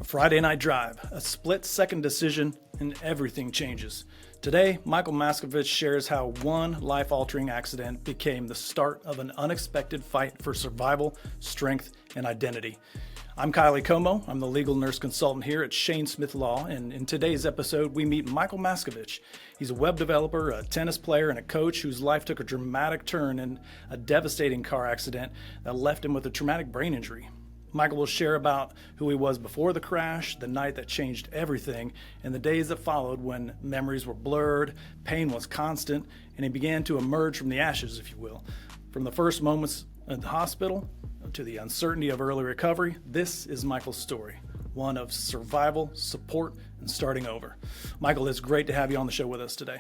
Friday night drive, a split-second decision, and everything changes. Today, Michael Mashkevich shares how one life-altering accident became the start of an unexpected fight for survival, strength, and identity. I'm Kylie Como. I'm the legal nurse consultant here at Shane Smith Law, and in today's episode, we meet Michael Mashkevich. He's a web developer, a tennis player, and a coach whose life took a dramatic turn in a devastating car accident that left him with a traumatic brain injury. Michael will share about who he was before the crash, the night that changed everything, and the days that followed when memories were blurred, pain was constant, and he began to emerge from the ashes, if you will. From the first moments at the hospital to the uncertainty of early recovery, this is Michael's story, one of survival, support, and starting over. Michael, it's great to have you on the show with us today.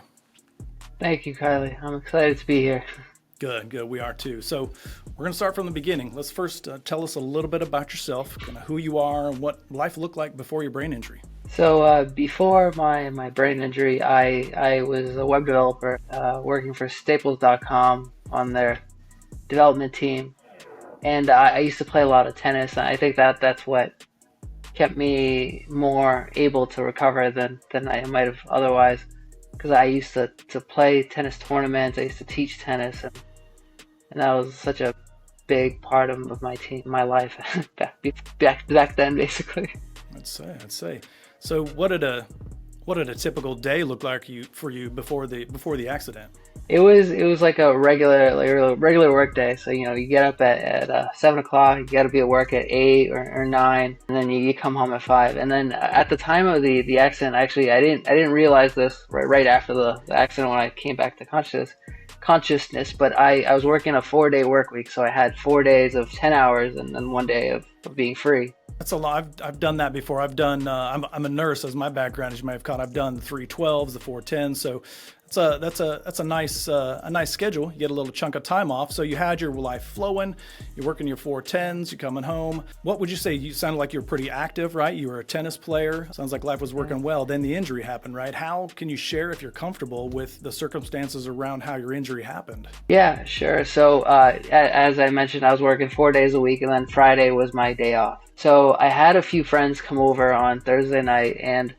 Thank you, Kylie. I'm excited to be here. Good. We are too. So we're going to start from the beginning. Let's first tell us a little bit about yourself, kind of who you are, and what life looked like before your brain injury. So before my brain injury, I was a web developer working for Staples.com on their development team. And I used to play a lot of tennis, and I think that's what kept me more able to recover than I might have otherwise. Because I used to play tennis tournaments, I used to teach tennis, and that was such a big part of my life back then, basically. I'd say. So what did a typical day look like for you before the accident? It was like a regular work day. So you get up at 7 o'clock, you got to be at work at 8 or 9, and then you come home at 5. And then at the time of the accident, actually I didn't realize this right after the accident when I came back to consciousness. But I was working a 4-day work week, so I had 4 days of 10 hours and then 1 day of being free. That's a lot. I've done that before. I've done. I'm a nurse, as my background, as you might have caught. I've done the 312s, the 410s. So that's a nice schedule. You get a little chunk of time off. So you had your life flowing. You're working your 410s. You're coming home. What would you say? You sounded like you were pretty active, right? You were a tennis player. Sounds like life was working well. Then the injury happened, right? How can you share, if you're comfortable, with the circumstances around how your injury happened? Yeah, sure. So as I mentioned, I was working 4 days a week, and then Friday was my day off. So I had a few friends come over on Thursday night, and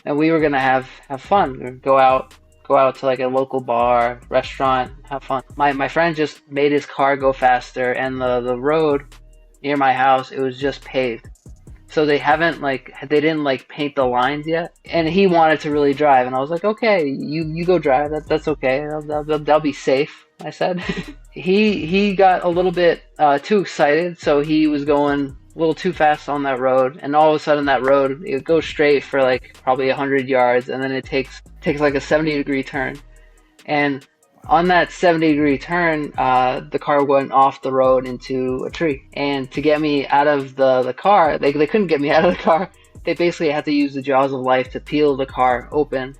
we were gonna have fun. We'd go out to like a local bar, restaurant, have fun. My friend just made his car go faster, and the road near my house, it was just paved. So they didn't paint the lines yet, and he wanted to really drive, and I was like, okay, you go drive. That's okay. That'll be safe, I said. He got a little bit too excited, so he was going a little too fast on that road, and all of a sudden that road, it goes straight for like probably 100 yards, and then it takes like a 70-degree turn. And on that 70-degree turn, the car went off the road into a tree. And to get me out of the car, they couldn't get me out of the car. They basically had to use the jaws of life to peel the car open.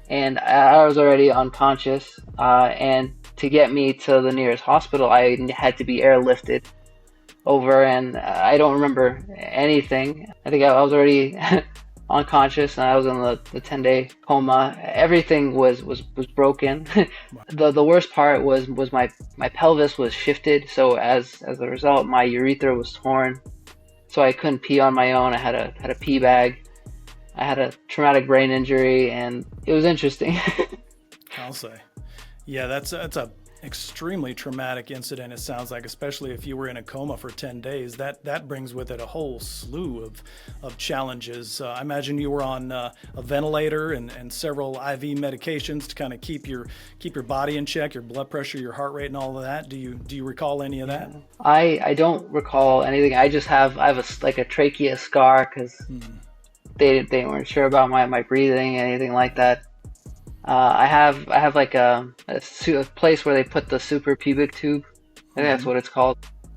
And I was already unconscious, and to get me to the nearest hospital, I had to be airlifted over, and I don't remember anything. I think I was already unconscious, and I was in the 10-day coma. Everything was broken. The worst part was my pelvis was shifted, so as a result, my urethra was torn, so I couldn't pee on my own. I had a pee bag. I had a traumatic brain injury, and it was interesting. I'll say. Yeah, that's a extremely traumatic incident, it sounds like, especially if you were in a coma for 10 days. That brings with it a whole slew of challenges. I imagine you were on a ventilator and several IV medications to kind of keep your body in check, your blood pressure, your heart rate, and all of that. Do you recall any of that? I don't recall anything. I have a trachea scar because they weren't sure about my breathing, anything like that. I have like a place where they put the suprapubic tube. I think that's what it's called,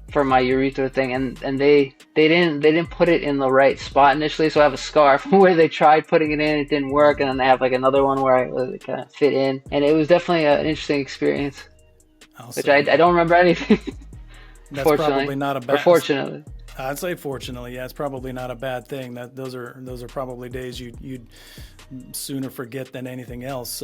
for my urethra thing, and they didn't put it in the right spot initially, so I have a scar from where they tried putting it in, it didn't work, and then they have like another one where it kind of fit in, and it was definitely an interesting experience, which I don't remember anything. That's probably not a bad. Or fortunately. I'd say fortunately, yeah, it's probably not a bad thing. That those are probably days you'd sooner forget than anything else.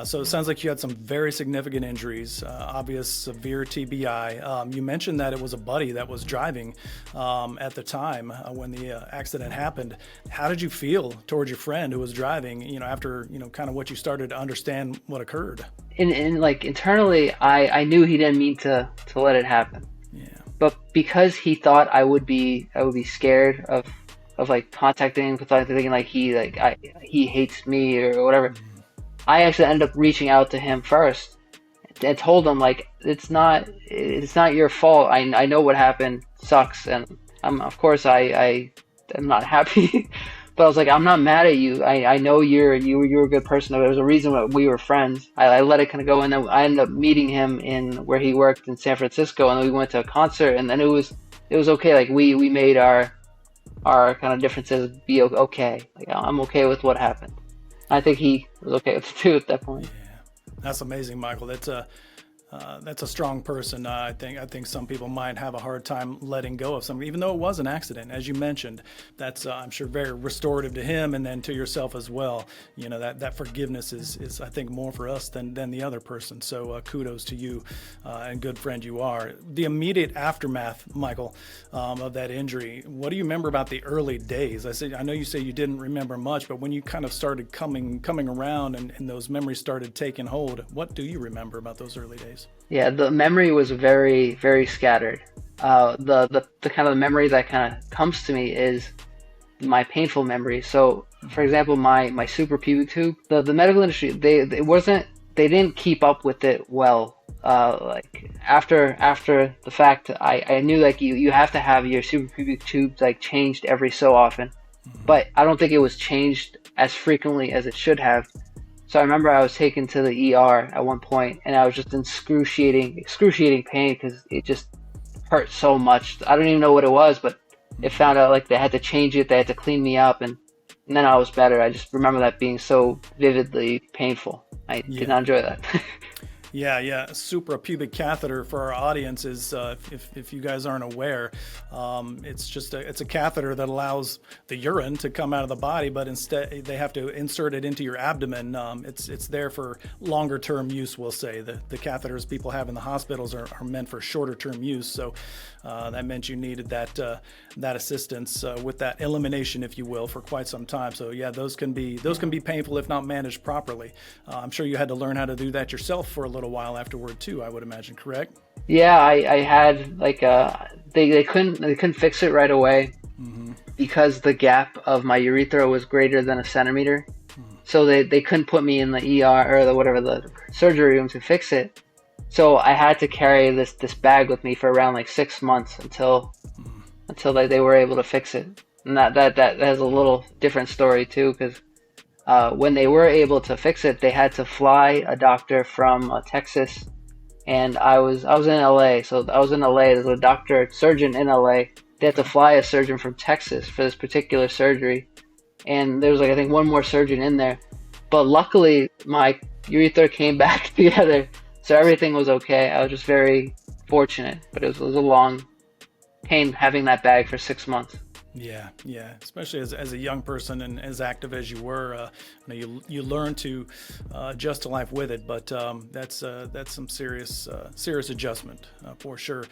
So it sounds like you had some very significant injuries, obvious severe TBI. You mentioned that it was a buddy that was driving at the time when the accident happened. How did you feel towards your friend who was driving, after, kind of what you started to understand what occurred? In like internally, I knew he didn't mean to let it happen. Yeah. But because he thought I would be scared of like contacting him, thinking like he hates me or whatever. I actually ended up reaching out to him first and told him like it's not your fault. I know what happened sucks, and of course I am not happy. But I was like, I'm not mad at you. I know you're a good person. There was a reason why we were friends. I let it kind of go, and then I ended up meeting him in where he worked in San Francisco, and we went to a concert, and then it was okay. Like we made our kind of differences be okay. Like I'm okay with what happened. I think he was okay with it too at that point. Yeah, that's amazing, Michael. That's a strong person. I think some people might have a hard time letting go of something, even though it was an accident, as you mentioned. That's I'm sure very restorative to him and then to yourself as well. That forgiveness is I think more for us than the other person. So kudos to you and good friend you are. The immediate aftermath, Michael, of that injury. What do you remember about the early days? I know you say you didn't remember much, but when you kind of started coming around and those memories started taking hold, what do you remember about those early days? Yeah, the memory was very, very scattered. The kind of memory that kind of comes to me is my painful memory. So, for example, my suprapubic tube, the medical industry, they didn't keep up with it well. Like after the fact, I knew like you have to have your suprapubic tube like changed every so often, but I don't think it was changed as frequently as it should have. So I remember I was taken to the ER at one point, and I was just in excruciating pain because it just hurt so much. I don't even know what it was, but it found out like they had to change it, they had to clean me up, and then I was better. I just remember that being so vividly painful. I did not enjoy that. Yeah. Suprapubic catheter for our audience is, if you guys aren't aware, it's a catheter that allows the urine to come out of the body, but instead they have to insert it into your abdomen. It's there for longer term use, we'll say. The catheters people have in the hospitals are meant for shorter term use. So that meant you needed that assistance with that elimination, if you will, for quite some time. So yeah, those can be painful if not managed properly. I'm sure you had to learn how to do that yourself for a little while afterward too, I would imagine, correct? Yeah, I had like they couldn't fix it right away because the gap of my urethra was greater than a centimeter. So they couldn't put me in the ER or the surgery room to fix it. So I had to carry this bag with me for around like 6 months until they were able to fix it. And that has a little different story too, because when they were able to fix it, they had to fly a doctor from Texas, and I was in LA. So I was in LA. There's a surgeon in LA. They had to fly a surgeon from Texas for this particular surgery, and there was like I think one more surgeon in there. But luckily, my urethra came back together, so everything was okay. I was just very fortunate, but it was a long pain having that bag for 6 months. Yeah, especially as a young person and as active as you were, you learn to adjust to life with it. But that's some serious adjustment for sure.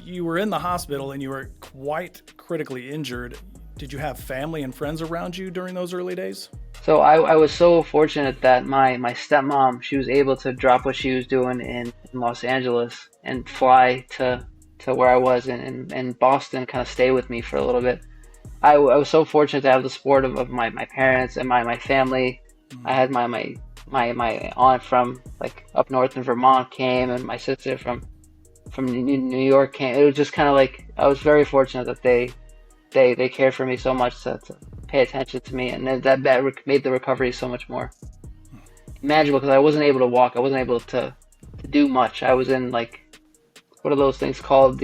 You were in the hospital and you were quite critically injured. Did you have family and friends around you during those early days? So I was so fortunate that my stepmom, she was able to drop what she was doing in Los Angeles and fly to where I was in Boston, kind of stay with me for a little bit. I was so fortunate to have the support of my parents and my family. I had my aunt from like up north in Vermont came, and my sister from New York came. It was just kind of like I was very fortunate that they cared for me so much to pay attention to me, and that made the recovery so much more manageable because I wasn't able to walk. I wasn't able to do much. I was in like, what are those things called?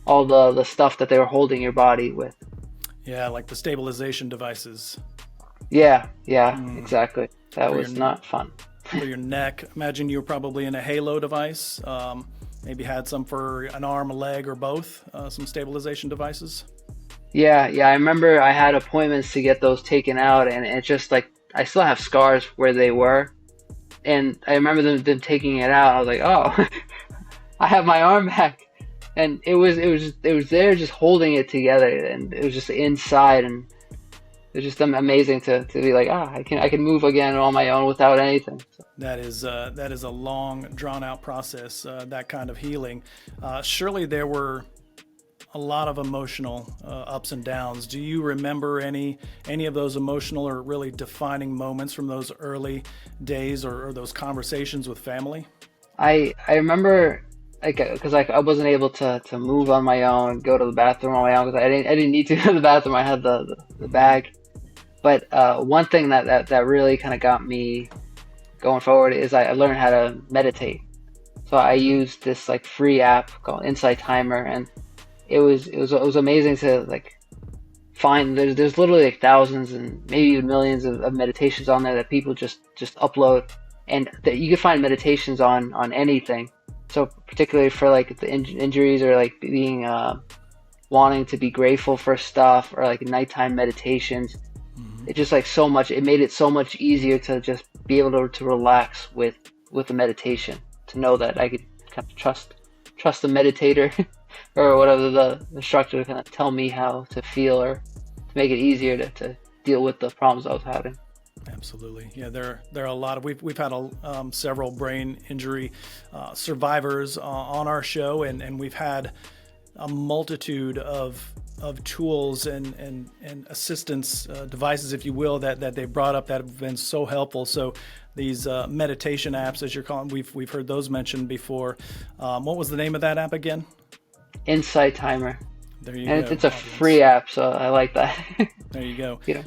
All the stuff that they were holding your body with. Yeah, like the stabilization devices. Yeah, exactly. That was not fun. For your neck. Imagine you were probably in a halo device. Maybe had some for an arm, a leg, or both. Some stabilization devices. Yeah. I remember I had appointments to get those taken out, and it's just like I still have scars where they were, And I remember them taking it out. I was like, oh, I have my arm back. And it was there just holding it together, and it was just inside, and it was just amazing to be like, I can move again on my own without anything. So, That is a long, drawn out process. That kind of healing. Surely there were a lot of emotional ups and downs. Do you remember any of those emotional or really defining moments from those early days, or those conversations with family? I remember, like, because I wasn't able to move on my own, go to the bathroom on my own, because I didn't need to go to the bathroom. I had the bag. But one thing that really kind of got me going forward is I learned how to meditate. So I used this like free app called Insight Timer, and it was amazing to like find. There's literally like thousands and maybe even millions of meditations on there that people just upload, and that you can find meditations on anything. So particularly for like the injuries, or like being wanting to be grateful for stuff, or like nighttime meditations. It just like so much. It made it so much easier to just be able to relax with the meditation. To know that I could kind of trust the meditator or whatever the instructor to kind of tell me how to feel, or to make it easier to deal with the problems I was having. Absolutely. Yeah, there are a lot of, we've had several brain injury survivors on our show, and we've had a multitude of tools and assistance devices, if you will, that they brought up that have been so helpful. So these meditation apps, as you're calling, we've heard those mentioned before. What was the name of that app again? Insight Timer. There you And go. it's a free app, so I like that. There you go. You know.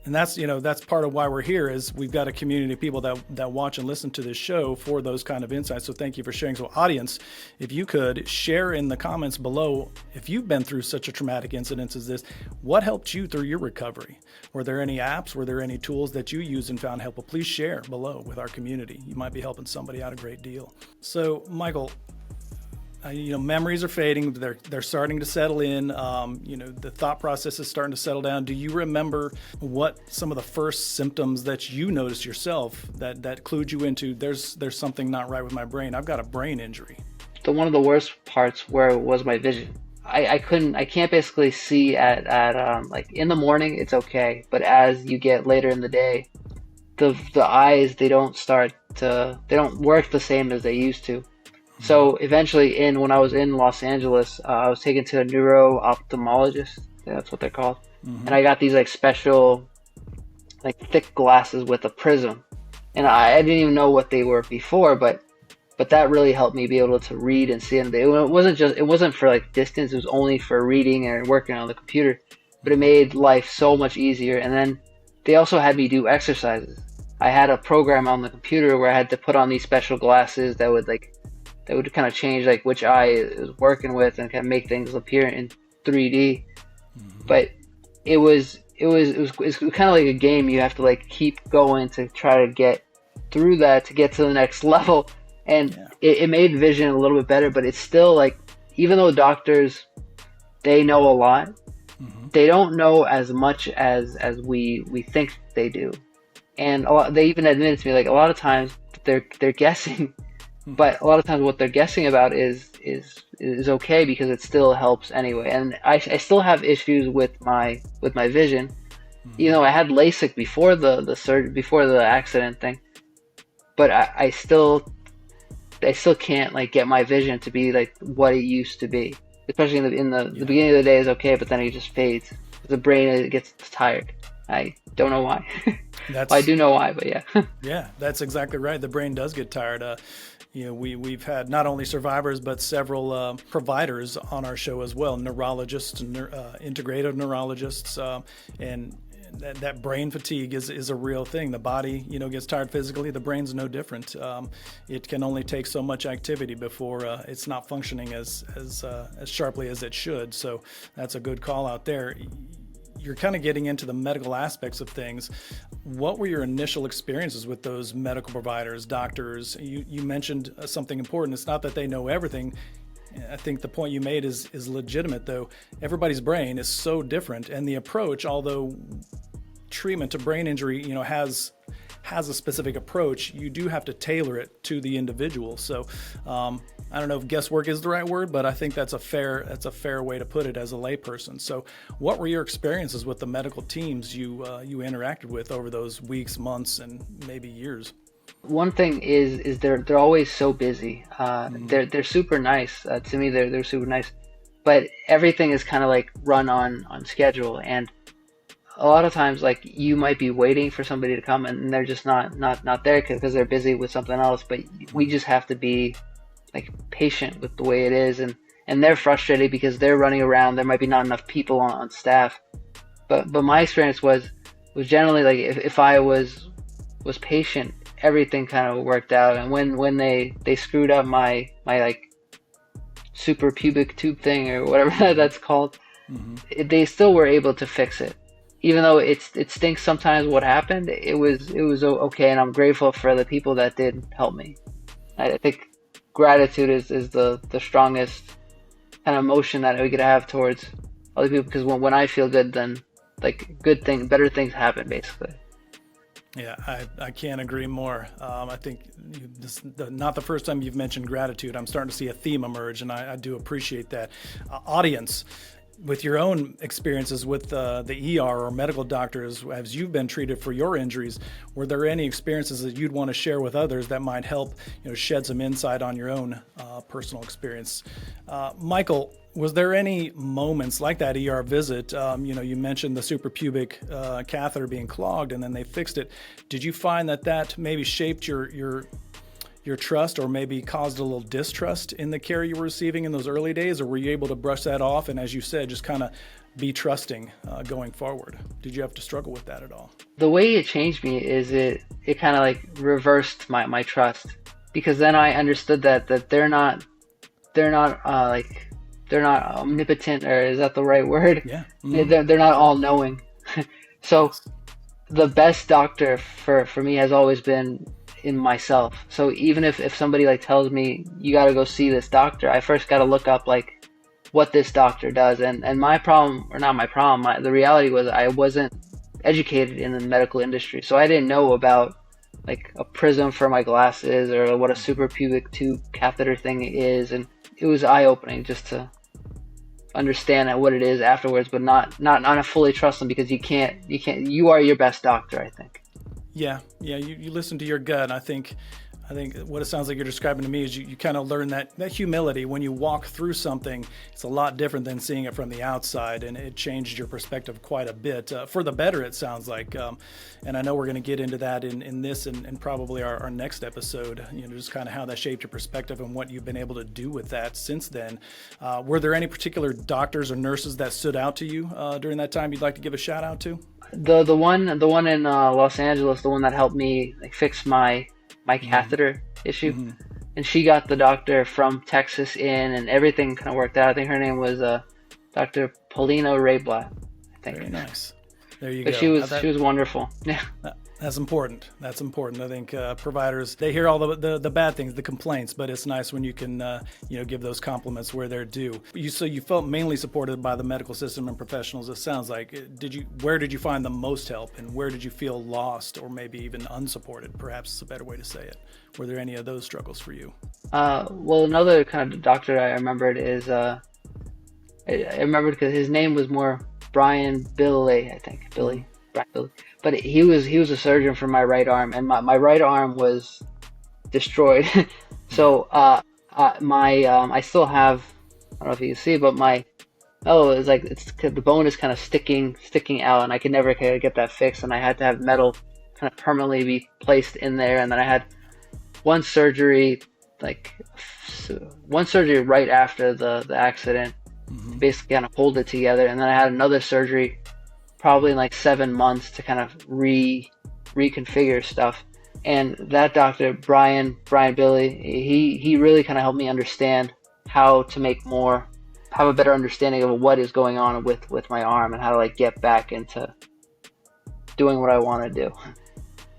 And that's part of why we're here, is we've got a community of people that watch and listen to this show for those kind of insights. So thank you for sharing. So audience, if you could share in the comments below, if you've been through such a traumatic incident as this, what helped you through your recovery? Were there any apps? Were there any tools that you used and found helpful? Please share below with our community. You might be helping somebody out a great deal. So Michael, memories are fading. They're starting to settle in. The thought process is starting to settle down. Do you remember what some of the first symptoms that you noticed yourself that clued you into there's something not right with my brain? I've got a brain injury. One of the worst parts was my vision. I can't basically see at like in the morning it's okay, but as you get later in the day, the eyes they don't work the same as they used to. So eventually, when I was in Los Angeles, I was taken to a neuro-ophthalmologist. That's what they're called. Mm-hmm. And I got these like special, like thick glasses with a prism. And I didn't even know what they were before, but that really helped me be able to read and see. And it wasn't for like distance. It was only for reading and working on the computer. But it made life so much easier. And then they also had me do exercises. I had a program on the computer where I had to put on these special glasses that would kind of change like which eye it was working with, and kind of make things appear in 3D. Mm-hmm. But it was kind of like a game. You have to like keep going to try to get through that to get to the next level. And it made vision a little bit better, but it's still like, even though doctors, they know a lot, mm-hmm. they don't know as much as we think they do. And they even admitted to me, like, a lot of times they're guessing. But a lot of times what they're guessing about is okay, because it still helps anyway. And I still have issues with my vision. Mm-hmm. I had LASIK before the accident thing, but I still can't like get my vision to be like what it used to be. Especially in the beginning of the day is okay, but then it just fades. The brain gets tired. I don't know why. Well, I do know why, but yeah. Yeah, that's exactly right. The brain does get tired. We've had not only survivors, but several providers on our show as well, neurologists, integrative neurologists, and that brain fatigue is a real thing. The body, gets tired physically. The brain's no different. It can only take so much activity before it's not functioning as sharply as it should. So that's a good call out there. You're kind of getting into the medical aspects of things. What were your initial experiences with those medical providers, doctors? You mentioned something important. It's not that they know everything. I think the point you made is legitimate, though. Everybody's brain is so different, and the approach, although treatment to brain injury, has has a specific approach, you do have to tailor it to the individual. So I don't know if guesswork is the right word, but I think that's a fair way to put it as a layperson. So what were your experiences with the medical teams you interacted with over those weeks, months, and maybe years? One thing is they're always so busy. They're super nice. To me, they're super nice, but everything is kind of like run on schedule. And a lot of times, like, you might be waiting for somebody to come and they're just not there because they're busy with something else. But we just have to be like patient with the way it is, and they're frustrated because they're running around. There might be not enough people on staff. But my experience was generally like if I was patient, everything kind of worked out. And when they screwed up my like super pubic tube thing or whatever that's called, they still were able to fix it. Even though it stinks sometimes what happened, it was okay, and I'm grateful for the people that did help me. I think gratitude is the strongest kind of emotion that we could have towards other people, because when I feel good, then like better things happen, basically. Yeah, I can't agree more. I think not the first time you've mentioned gratitude. I'm starting to see a theme emerge, and I do appreciate that. Audience, with your own experiences with the ER or medical doctors, as you've been treated for your injuries, were there any experiences that you'd want to share with others that might help, shed some insight on your own personal experience? Michael, was there any moments like that ER visit? You mentioned the suprapubic catheter being clogged, and then they fixed it. Did you find that maybe shaped your trust, or maybe caused a little distrust in the care you were receiving in those early days, or were you able to brush that off and, as you said, just kind of be trusting going forward? Did you have to struggle with that at all? The way it changed me is it kind of like reversed my trust, because then I understood that they're not omnipotent, or is that the right word? Yeah. They're not all knowing. So the best doctor for me has always been in myself. So even if somebody like tells me you got to go see this doctor, I first got to look up like what this doctor does. And my problem, or not my problem, the reality was I wasn't educated in the medical industry, so I didn't know about like a prism for my glasses or what a suprapubic tube catheter thing is, and it was eye-opening just to understand what it is afterwards, but not fully trust them, because you are your best doctor, I think. Yeah, you listen to your gut. I think what it sounds like you're describing to me is you kind of learn that humility when you walk through something. It's a lot different than seeing it from the outside, and it changed your perspective quite a bit for the better, it sounds like. And I know we're going to get into that in this and probably our next episode, just kind of how that shaped your perspective and what you've been able to do with that since then. Were there any particular doctors or nurses that stood out to you during that time you'd like to give a shout out to? The one in Los Angeles, the one that helped me like fix my catheter issue, and she got the doctor from Texas in, and everything kind of worked out. I think her name was Dr. Paulina Rayblatt, I think. Very nice. There you but go. She was wonderful. Yeah. That's important. I think providers, they hear all the bad things, the complaints, but it's nice when you can give those compliments where they're due. So you felt mainly supported by the medical system and professionals, it sounds like. Where did you find the most help, and where did you feel lost or maybe even unsupported? Perhaps is a better way to say it. Were there any of those struggles for you? Well, another kind of doctor I remembered is I remembered because his name was more Brian Billy, I think. Billy. But he was a surgeon for my right arm, and my right arm was destroyed. So I still have, I don't know if you can see, but it's like the bone is kind of sticking out, and I could never get that fixed, and I had to have metal kind of permanently be placed in there. And then I had one surgery right after the accident, basically kind of hold it together, and then I had another surgery probably in like 7 months to kind of reconfigure stuff. And that doctor, Brian Billy, he really kind of helped me understand how to have a better understanding of what is going on with my arm, and how to like get back into doing what I want to do.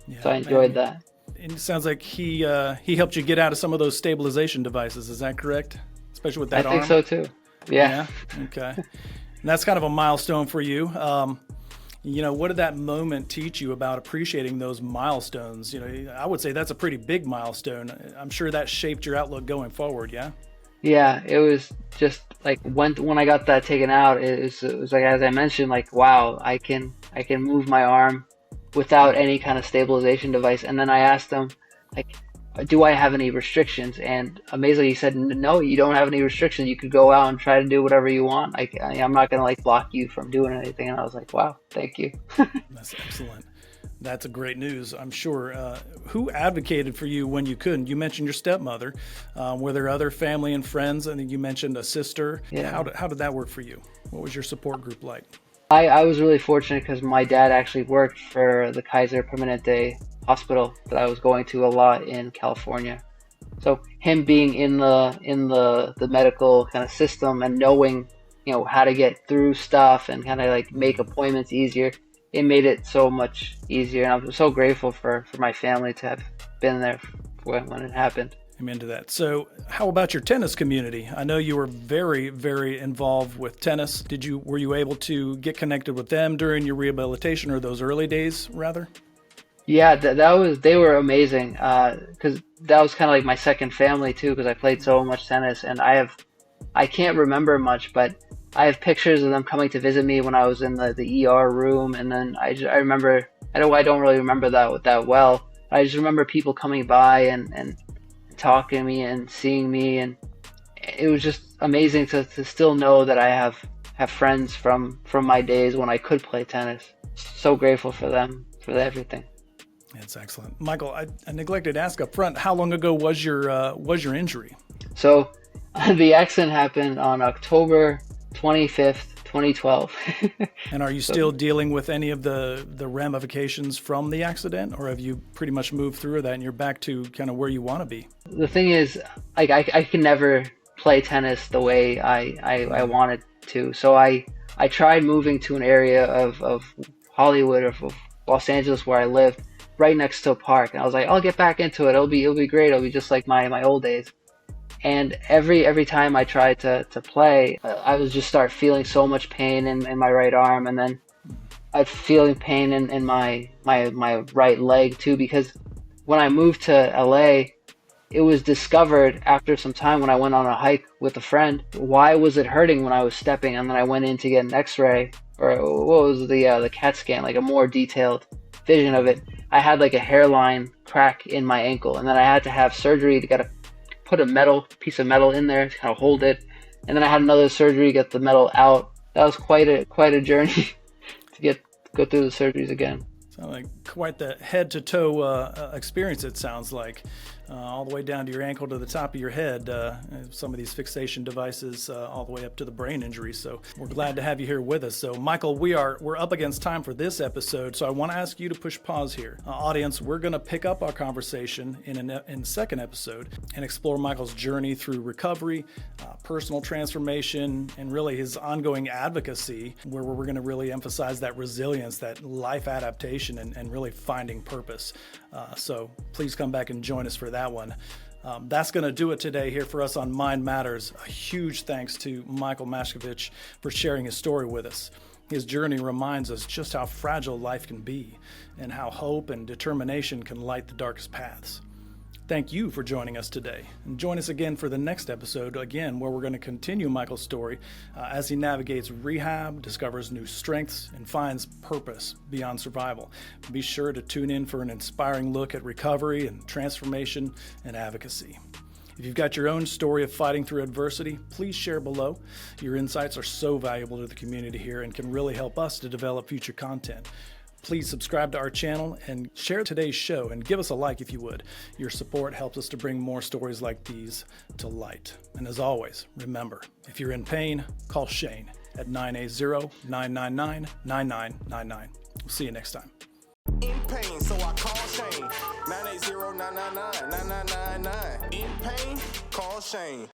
Yeah, so I enjoyed that. And it sounds like he helped you get out of some of those stabilization devices. Is that correct? Especially with that arm? I think so too. Yeah. Okay. And that's kind of a milestone for you. What did that moment teach you about appreciating those milestones? I would say that's a pretty big milestone. I'm sure that shaped your outlook going forward, yeah? Yeah, it was just like when I got that taken out, it was like, as I mentioned, like, wow, I can move my arm without any kind of stabilization device. And then I asked him, like, do I have any restrictions? And amazingly, he said, no, you don't have any restrictions. You could go out and try to do whatever you want. I'm not gonna like block you from doing anything. And I was like, wow, thank you. That's excellent. That's a great news, I'm sure. Who advocated for you when you couldn't? You mentioned your stepmother. Were there other family and friends? I think you mentioned a sister. Yeah. How did that work for you? What was your support group like? I was really fortunate because my dad actually worked for the Kaiser Permanente hospital that I was going to a lot in California. So him being in the medical kind of system and knowing, how to get through stuff and kind of like make appointments easier, it made it so much easier. And I'm so grateful for my family to have been there when it happened. I'm into that. So how about your tennis community? I know you were very, very involved with tennis. Were you able to get connected with them during your rehabilitation, or those early days rather? Yeah, they were amazing. Because that was kind of like my second family too, because I played so much tennis. And I can't remember much, but I have pictures of them coming to visit me when I was in the ER room. And then I remember, I don't really remember that well. I just remember people coming by and talking to me and seeing me, and it was just amazing to still know that I have friends from my days when I could play tennis. So grateful for them, for everything. That's excellent. Michael, I neglected to ask up front, how long ago was your injury? So the accident happened on October 25th, 2012. And are you still dealing with any of the ramifications from the accident, or have you pretty much moved through that and you're back to kind of where you want to be? The thing is, like, I can never play tennis the way I wanted to. So I tried moving to an area of Hollywood, of Los Angeles, where I lived, right next to a park. And I was like, I'll get back into it. It'll be great. It'll be just like my old days. And every time I tried to play, I would just start feeling so much pain in my right arm, and then I'd feeling pain in my right leg too, because when I moved to LA, it was discovered after some time when I went on a hike with a friend. Why was it hurting when I was stepping? And then I went in to get an X-ray, or what was the CAT scan, like a more detailed vision of it. I had like a hairline crack in my ankle, and then I had to have surgery to put a piece of metal in there to kind of hold it, and then I had another surgery to get the metal out. That was quite a journey to go through the surgeries again. Sounds like quite the head to toe experience. It sounds like all the way down to your ankle to the top of your head. Some of these fixation devices, all the way up to the brain injuries. So we're glad to have you here with us. So Michael, we're up against time for this episode. So I want to ask you to push pause here, audience. We're going to pick up our conversation in the second episode and explore Michael's journey through recovery, personal transformation, and really his ongoing advocacy, where we're going to really emphasize that resilience, that life adaptation, and really finding purpose. So please come back and join us for that one. That's going to do it today here for us on Mind Matters. A huge thanks to Michael Mashkevich for sharing his story with us. His journey reminds us just how fragile life can be and how hope and determination can light the darkest paths. Thank you for joining us today, and join us again for the next episode, again, where we're going to continue Michael's story as he navigates rehab, discovers new strengths, and finds purpose beyond survival. Be sure to tune in for an inspiring look at recovery and transformation and advocacy. If you've got your own story of fighting through adversity, please share below. Your insights are so valuable to the community here and can really help us to develop future content. Please subscribe to our channel and share today's show, and give us a like if you would. Your support helps us to bring more stories like these to light. And as always, remember, if you're in pain, call Shane at 980-999-9999. We'll see you next time. In pain, so I call Shane. 980-999-9999. In pain, call Shane.